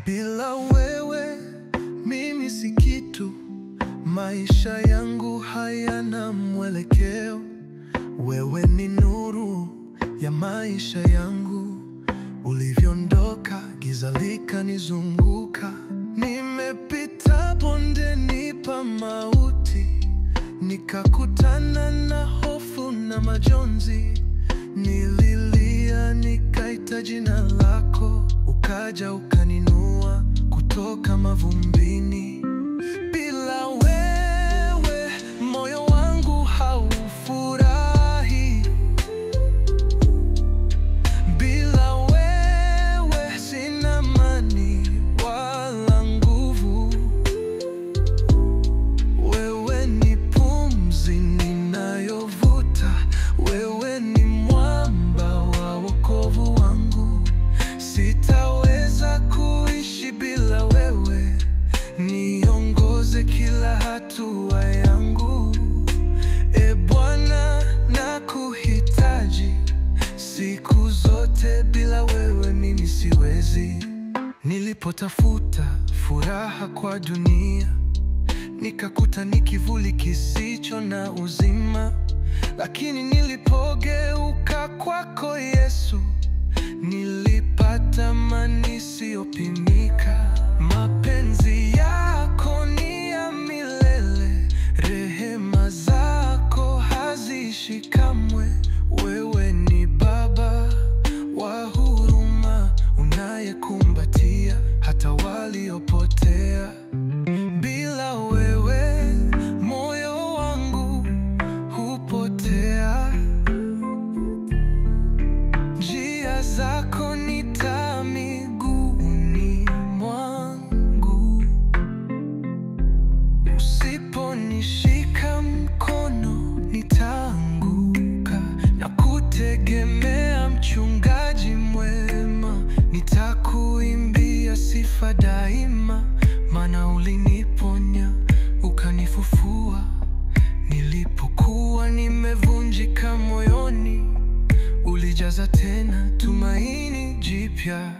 Bila wewe mimi si kitu, maisha yangu hayana mwelekeo. Wewe ni nuru ya maisha yangu, ulivyoondoka giza likanizunguka. Nimepita bondeni pa mauti, nikakutana na hofu na majonzi. Nililia nikaita jina lako, ukaja ukaninua kutoka mavumbini. Bila wewe moyo wangu haufurahi, bila wewe sina amani wala nguvu. Wewe ni pumzi ninayovuta, wewe ni mwamba wa wokovu wangu. Sitaweza kuishi bila wewe, niongoze kila hatua yangu. E Bwana, nakuhitaji siku zote, bila wewe mimi siwezi. Nilipotafuta furaha kwa dunia, nikakuta ni kivuli kisicho na uzima. Lakini nilipogeuka kwako Yesu, nilipata amani isiyopimika. Mapenzi yako ni ya milele, rehema zako haziishi kamwe. Wewe ni Baba wa huruma, unayekumbatia hata waliopotea. Bila wewe moyo wangu hupotea, njia zako ni taa miguuni mwangu. Usiponishika mkono nitaanguka, na kutegemea mchungaji mwema. Nitakuimbia sifa daima, maana uliniponya ukanifufua. Nilipokuwa nimevunjika moyoni, ulijaza tena tumaini jipya.